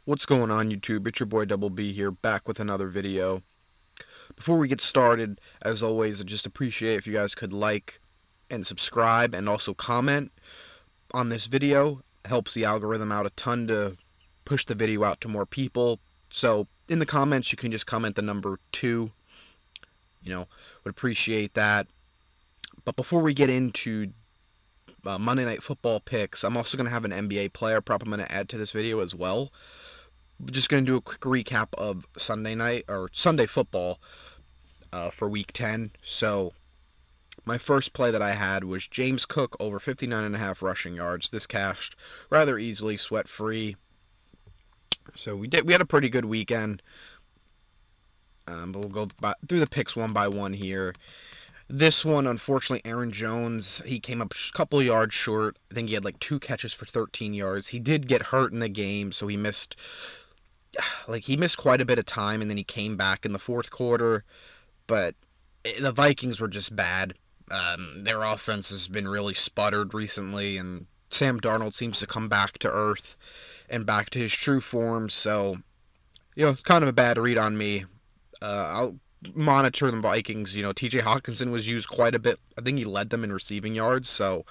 What's going on, YouTube? It's your boy Double B here, back with another video. Before we get started, as always, I just appreciate if you guys could like and subscribe and also comment on this video. It helps the algorithm out a ton to push the video out to more people. So in the comments, you can just comment the number 2. Would appreciate that. But before we get into Monday Night Football picks, I'm also going to have an NBA player prop I'm going to add to this video as well. We're just going to do a quick recap of Sunday football for Week 10. So my first play that I had was James Cook over 59.5 rushing yards. This cashed rather easily, sweat-free. So we had a pretty good weekend. But we'll go through the picks one by one here. This one, unfortunately, Aaron Jones, he came up a couple yards short. I think he had like 2 catches for 13 yards. He did get hurt in the game, so he missed quite a bit of time, and then he came back in the fourth quarter. But the Vikings were just bad. Their offense has been really sputtered recently, and Sam Darnold seems to come back to earth and back to his true form. So, kind of a bad read on me. I'll monitor the Vikings. TJ Hawkinson was used quite a bit. I think he led them in receiving yards. So,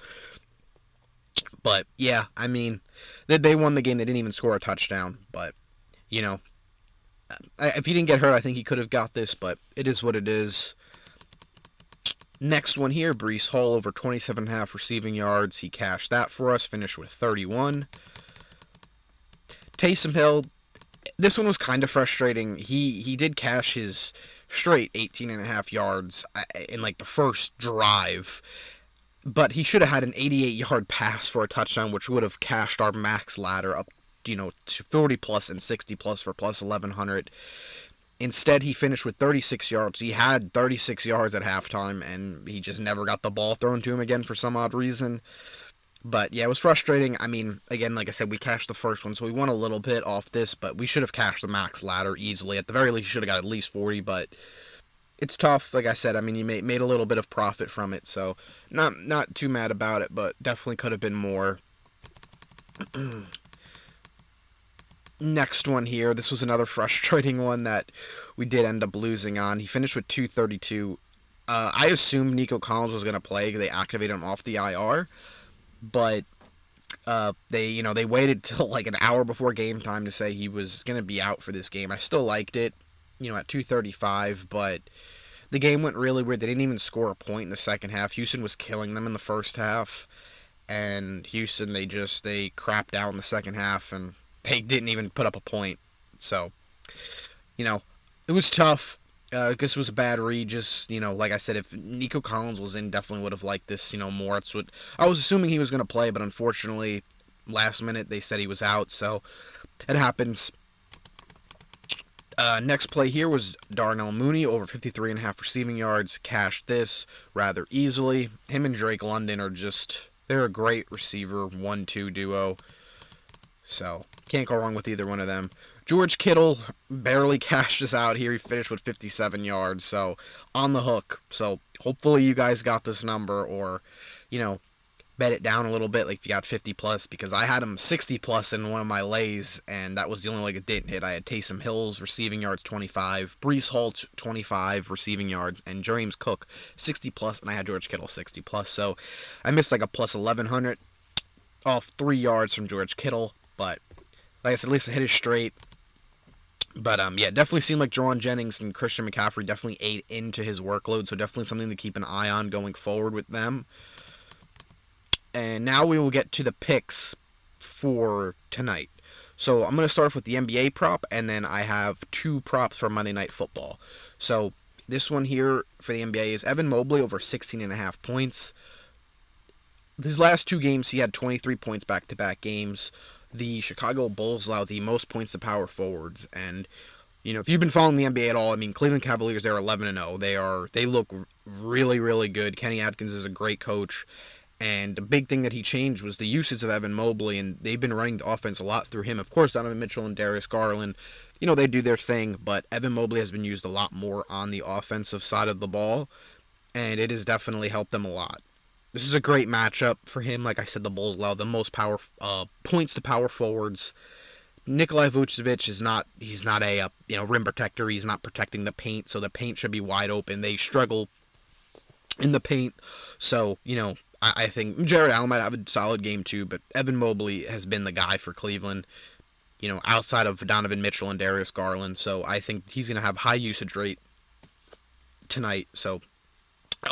but yeah, I mean, they won the game. They didn't even score a touchdown. But, if he didn't get hurt, I think he could have got this. But it is what it is. Next one here, Breece Hall over 27.5 receiving yards. He cashed that for us. Finished with 31. Taysom Hill. This one was kind of frustrating. He did cash his straight 18.5 yards in like the first drive, but he should have had an 88-yard pass for a touchdown, which would have cashed our max ladder up, to 40 plus and 60 plus for plus 1100. Instead, he finished with 36 yards. He had 36 yards at halftime, and he just never got the ball thrown to him again for some odd reason. But yeah, it was frustrating. I mean, again, like I said, we cashed the first one, so we won a little bit off this, but we should have cashed the max ladder easily. At the very least, you should have got at least 40, but it's tough. Like I said, I mean, you made a little bit of profit from it, so not too mad about it, but definitely could have been more. Next one here, this was another frustrating one that we did end up losing on. He finished with 232. I assumed Nico Collins was going to play because they activated him off the IR. But they waited till like an hour before game time to say he was going to be out for this game. I still liked it, at 235, but the game went really weird. They didn't even score a point in the second half. Houston was killing them in the first half, and Houston, they crapped out in the second half, and they didn't even put up a point. So, it was tough. I guess it was a bad read. Just, like I said, if Nico Collins was in, definitely would have liked this, more. It's what I was assuming he was going to play, but unfortunately, last minute they said he was out, so it happens. Next play here was Darnell Mooney over 53.5 receiving yards. Cashed this rather easily. Him and Drake London they're a great receiver 1-2 duo. So, can't go wrong with either one of them. George Kittle barely cashed us out here. He finished with 57 yards, so on the hook. So, hopefully you guys got this number, or, bet it down a little bit, like if you got 50 plus, because I had him 60 plus in one of my lays, and that was the only leg it didn't hit. I had Taysom Hill's receiving yards 25, Breece Hall 25 receiving yards, and James Cook 60 plus, and I had George Kittle 60 plus. So, I missed like a plus 1100 off 3 yards from George Kittle. But, like I said, at least I hit it straight. But, yeah, definitely seemed like Jawan Jennings and Christian McCaffrey definitely ate into his workload. So, definitely something to keep an eye on going forward with them. And now we will get to the picks for tonight. So, I'm going to start off with the NBA prop. And then I have 2 props for Monday Night Football. So, this one here for the NBA is Evan Mobley over 16.5 points. His last 2 games, he had 23 points back-to-back games. The Chicago Bulls allow the most points to power forwards, and if you've been following the NBA at all, I mean, Cleveland Cavaliers, they're 11-0. They look really, really good. Kenny Atkins is a great coach, and the big thing that he changed was the usage of Evan Mobley, and they've been running the offense a lot through him. Of course, Donovan Mitchell and Darius Garland, they do their thing, but Evan Mobley has been used a lot more on the offensive side of the ball, and it has definitely helped them a lot. This is a great matchup for him. Like I said, the Bulls allow the most points to power forwards. Nikolai Vucevic is not, he's not a rim protector. He's not protecting the paint, so the paint should be wide open. They struggle in the paint. So, I think Jared Allen might have a solid game too, but Evan Mobley has been the guy for Cleveland, outside of Donovan Mitchell and Darius Garland. So I think he's going to have high usage rate tonight. So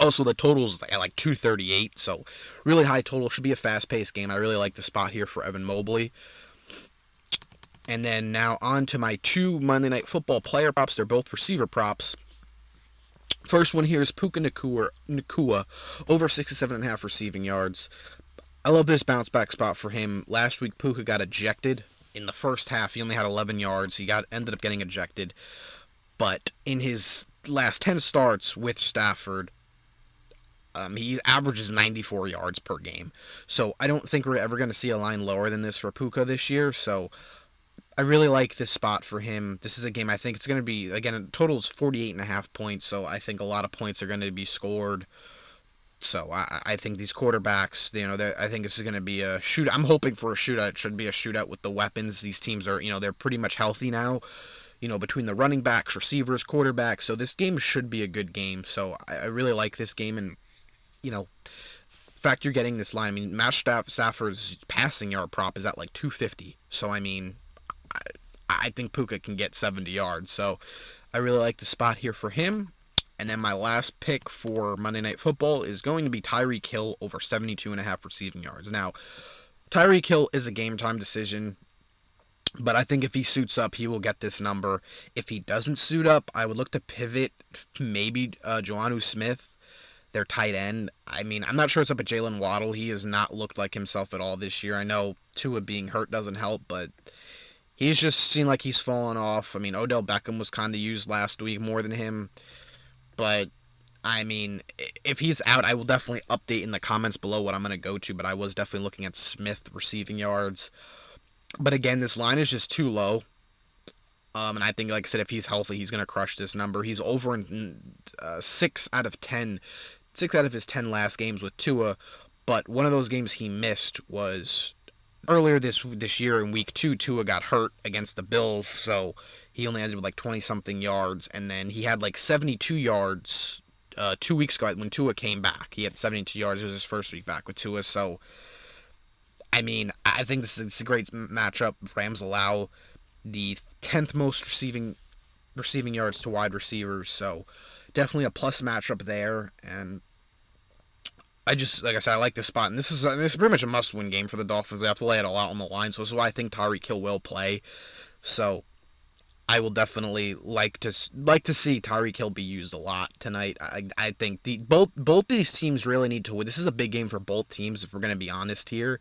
also the total's at like 238, so really high total. Should be a fast-paced game. I really like the spot here for Evan Mobley. And then now on to my two Monday Night Football player props. They're both receiver props. First one here is Puka Nacua, over 67.5 receiving yards. I love this bounce back spot for him. Last week, Puka got ejected. In the first half, he only had 11 yards. He ended up getting ejected. But in his last 10 starts with Stafford, he averages 94 yards per game. So I don't think we're ever going to see a line lower than this for Puka this year. So I really like this spot for him. This is a game I think it's going to be, again, total is 48.5 points. So I think a lot of points are going to be scored. So I think these quarterbacks, I think this is going to be a shoot. I'm hoping for a shootout. It should be a shootout with the weapons. These teams are, they're pretty much healthy now, between the running backs, receivers, quarterbacks. So this game should be a good game. So I really like this game. And, in fact, you're getting this line. I mean, Matt Stafford's passing yard prop is at like 250. So, I mean, I think Puka can get 70 yards. So I really like the spot here for him. And then my last pick for Monday Night Football is going to be Tyreek Hill over 72.5 receiving yards. Now, Tyreek Hill is a game-time decision, but I think if he suits up, he will get this number. If he doesn't suit up, I would look to pivot maybe Jonnu Smith, their tight end. I mean, I'm not sure it's up at Jalen Waddle. He has not looked like himself at all this year. I know Tua being hurt doesn't help, but he's just seemed like he's fallen off. I mean, Odell Beckham was kind of used last week more than him. But, I mean, if he's out, I will definitely update in the comments below what I'm going to go to. But I was definitely looking at Smith receiving yards. But again, this line is just too low. And I think, like I said, if he's healthy, he's going to crush this number. He's over in 6 out of 10. 6 out of his 10 last games with Tua. But one of those games he missed was earlier this year in week 2. Tua got hurt against the Bills, so he only ended with like 20-something yards, and then he had like 72 yards 2 weeks ago when Tua came back. He had 72 yards. It was his first week back with Tua. So, I mean, I think this is a great matchup. Rams allow the 10th most receiving yards to wide receivers, so definitely a plus matchup there. And I just, like I said, I like this spot. And this is pretty much a must-win game for the Dolphins. They have to lay it a lot on the line, so this is why I think Tyreek Hill will play. So I will definitely like to see Tyreek Hill be used a lot tonight. I think both these teams really need to win. This is a big game for both teams, if we're going to be honest here.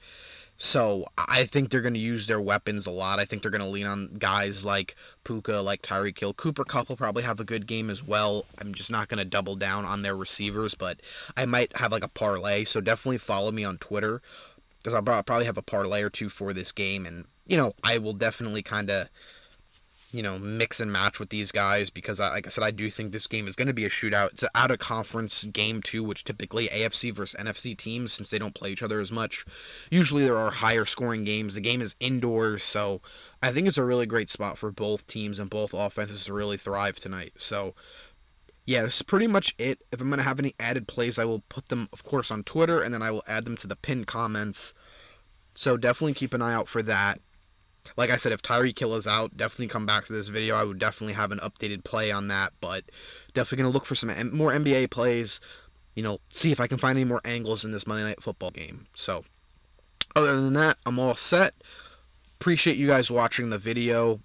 So I think they're going to use their weapons a lot. I think they're going to lean on guys like Puka, like Tyreek Hill. Cooper Kupp will probably have a good game as well. I'm just not going to double down on their receivers, but I might have like a parlay. So definitely follow me on Twitter, because I'll probably have a parlay or two for this game. And, I will definitely kind of mix and match with these guys, because like I said, I do think this game is going to be a shootout. It's an out-of-conference game, too, which typically AFC versus NFC teams, since they don't play each other as much, usually there are higher-scoring games. The game is indoors, so I think it's a really great spot for both teams and both offenses to really thrive tonight. So, yeah, this is pretty much it. If I'm going to have any added plays, I will put them, of course, on Twitter, and then I will add them to the pinned comments. So definitely keep an eye out for that. Like I said, if Tyreek Hill is out, definitely come back to this video. I would definitely have an updated play on that, but definitely going to look for some more NBA plays, see if I can find any more angles in this Monday Night Football game. So, other than that, I'm all set. Appreciate you guys watching the video.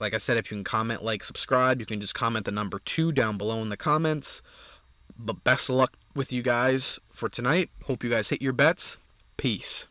Like I said, if you can comment, like, subscribe, you can just comment the number 2 down below in the comments. But best of luck with you guys for tonight. Hope you guys hit your bets. Peace.